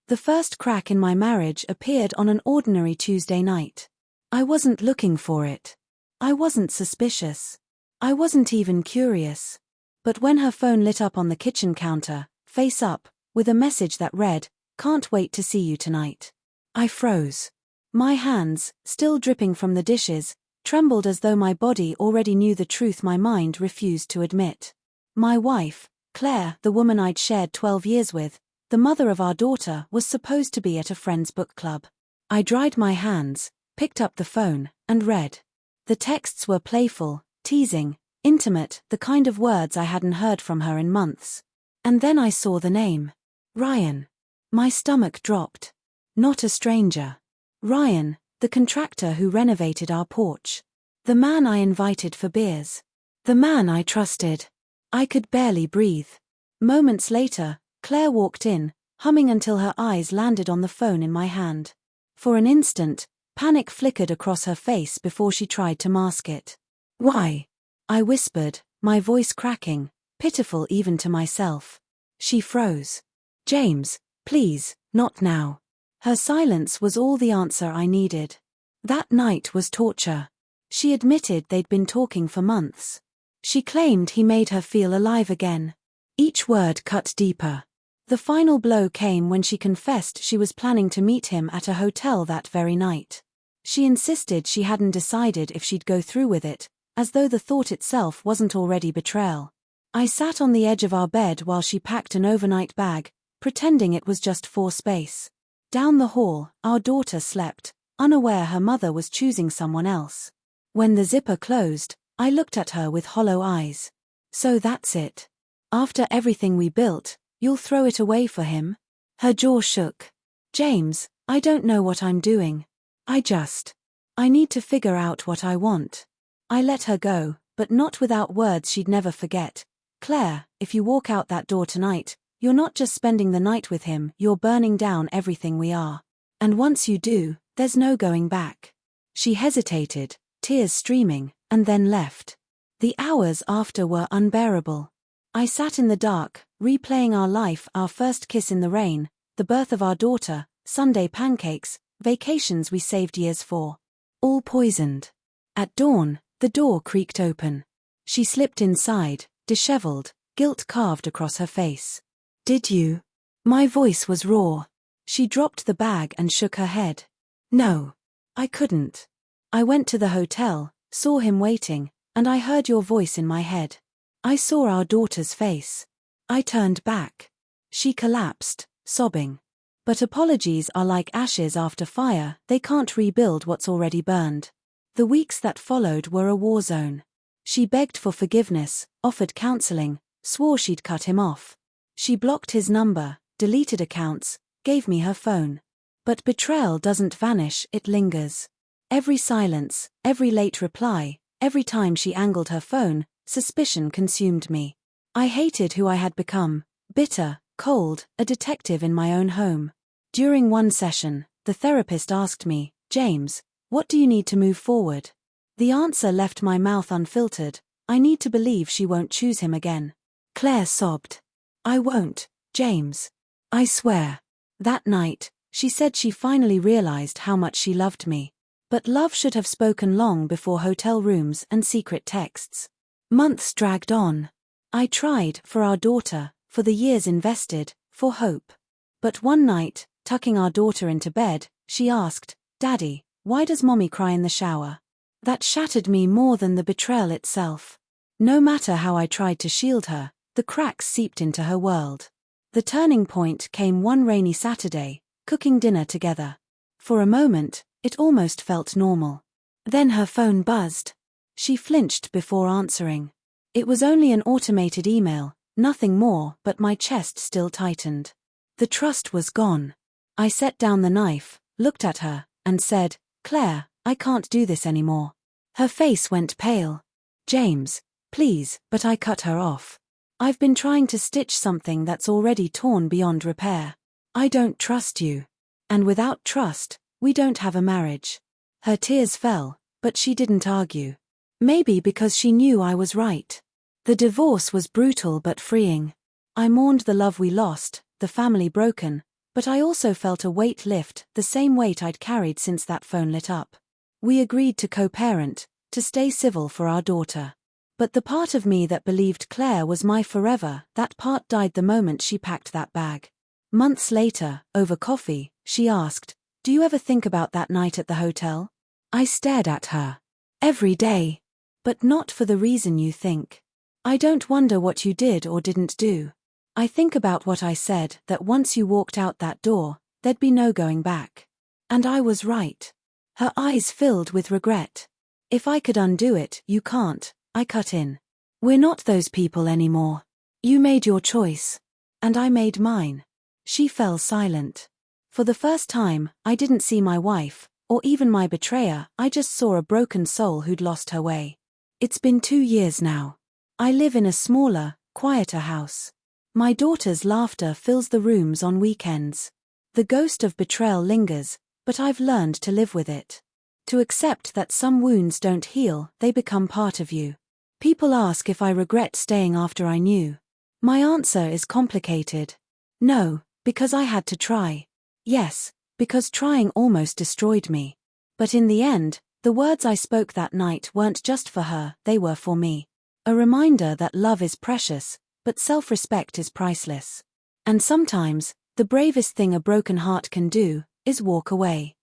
The first crack in my marriage appeared on an ordinary Tuesday night. I wasn't looking for it. I wasn't suspicious. I wasn't even curious. But when her phone lit up on the kitchen counter, face up, with a message that read, "Can't wait to see you tonight," I froze. My hands, still dripping from the dishes, trembled as though my body already knew the truth my mind refused to admit. My wife, Claire, the woman I'd shared 12 years with, the mother of our daughter, was supposed to be at a friend's book club. I dried my hands, picked up the phone, and read. The texts were playful, teasing, intimate, the kind of words I hadn't heard from her in months. And then I saw the name. Ryan. My stomach dropped. Not a stranger. Ryan, the contractor who renovated our porch. The man I invited for beers. The man I trusted. I could barely breathe. Moments later, Claire walked in, humming until her eyes landed on the phone in my hand. For an instant, panic flickered across her face before she tried to mask it. "Why?" I whispered, my voice cracking, pitiful even to myself. She froze. "James, please, not now." Her silence was all the answer I needed. That night was torture. She admitted they'd been talking for months. She claimed he made her feel alive again. Each word cut deeper. The final blow came when she confessed she was planning to meet him at a hotel that very night. She insisted she hadn't decided if she'd go through with it, as though the thought itself wasn't already betrayal. I sat on the edge of our bed while she packed an overnight bag, pretending it was just for space. Down the hall, our daughter slept, unaware her mother was choosing someone else. When the zipper closed, I looked at her with hollow eyes. "So that's it. After everything we built, you'll throw it away for him?" Her jaw shook. "James, I don't know what I'm doing. I need to figure out what I want." I let her go, but not without words she'd never forget. "Claire, if you walk out that door tonight, you're not just spending the night with him, you're burning down everything we are. And once you do, there's no going back." She hesitated, tears streaming, and then left. The hours after were unbearable. I sat in the dark, replaying our life, our first kiss in the rain, the birth of our daughter, Sunday pancakes, vacations we saved years for. All poisoned. At dawn, the door creaked open. She slipped inside, disheveled, guilt carved across her face. "Did you?" My voice was raw. She dropped the bag and shook her head. "No. I couldn't. I went to the hotel, saw him waiting, and I heard your voice in my head. I saw our daughter's face. I turned back." She collapsed, sobbing. But apologies are like ashes after fire, they can't rebuild what's already burned. The weeks that followed were a war zone. She begged for forgiveness, offered counseling, swore she'd cut him off. She blocked his number, deleted accounts, gave me her phone. But betrayal doesn't vanish, it lingers. Every silence, every late reply, every time she angled her phone, suspicion consumed me. I hated who I had become, bitter, cold, a detective in my own home. During one session, the therapist asked me, "James, what do you need to move forward?" The answer left my mouth unfiltered. "I need to believe she won't choose him again." Claire sobbed. "I won't, James. I swear." That night, she said she finally realized how much she loved me. But love should have spoken long before hotel rooms and secret texts. Months dragged on. I tried, for our daughter, for the years invested, for hope. But one night, tucking our daughter into bed, she asked, "Daddy, why does Mommy cry in the shower?" That shattered me more than the betrayal itself. No matter how I tried to shield her, the cracks seeped into her world. The turning point came one rainy Saturday, cooking dinner together. For a moment, it almost felt normal. Then her phone buzzed. She flinched before answering. It was only an automated email, nothing more, but my chest still tightened. The trust was gone. I set down the knife, looked at her, and said, "Claire, I can't do this anymore." Her face went pale. "James, please," but I cut her off. "I've been trying to stitch something that's already torn beyond repair. I don't trust you. And without trust, we don't have a marriage." Her tears fell, but she didn't argue. Maybe because she knew I was right. The divorce was brutal but freeing. I mourned the love we lost, the family broken, But I also felt a weight lift, the same weight I'd carried since that phone lit up. We agreed to co-parent, to stay civil for our daughter. But the part of me that believed Claire was my forever, that part died the moment she packed that bag. Months later, over coffee, she asked, "Do you ever think about that night at the hotel?" I stared at her. "Every day. But not for the reason you think. I don't wonder what you did or didn't do. I think about what I said, that once you walked out that door, there'd be no going back. And I was right." Her eyes filled with regret. "If I could undo it, you can't," I cut in. "We're not those people anymore. You made your choice. And I made mine." She fell silent. For the first time, I didn't see my wife, or even my betrayer, I just saw a broken soul who'd lost her way. It's been 2 years now. I live in a smaller, quieter house. My daughter's laughter fills the rooms on weekends. The ghost of betrayal lingers, but I've learned to live with it. To accept that some wounds don't heal, they become part of you. People ask if I regret staying after I knew. My answer is complicated. No, because I had to try. Yes, because trying almost destroyed me. But in the end, the words I spoke that night weren't just for her, they were for me. A reminder that love is precious, but self-respect is priceless. And sometimes, the bravest thing a broken heart can do is walk away.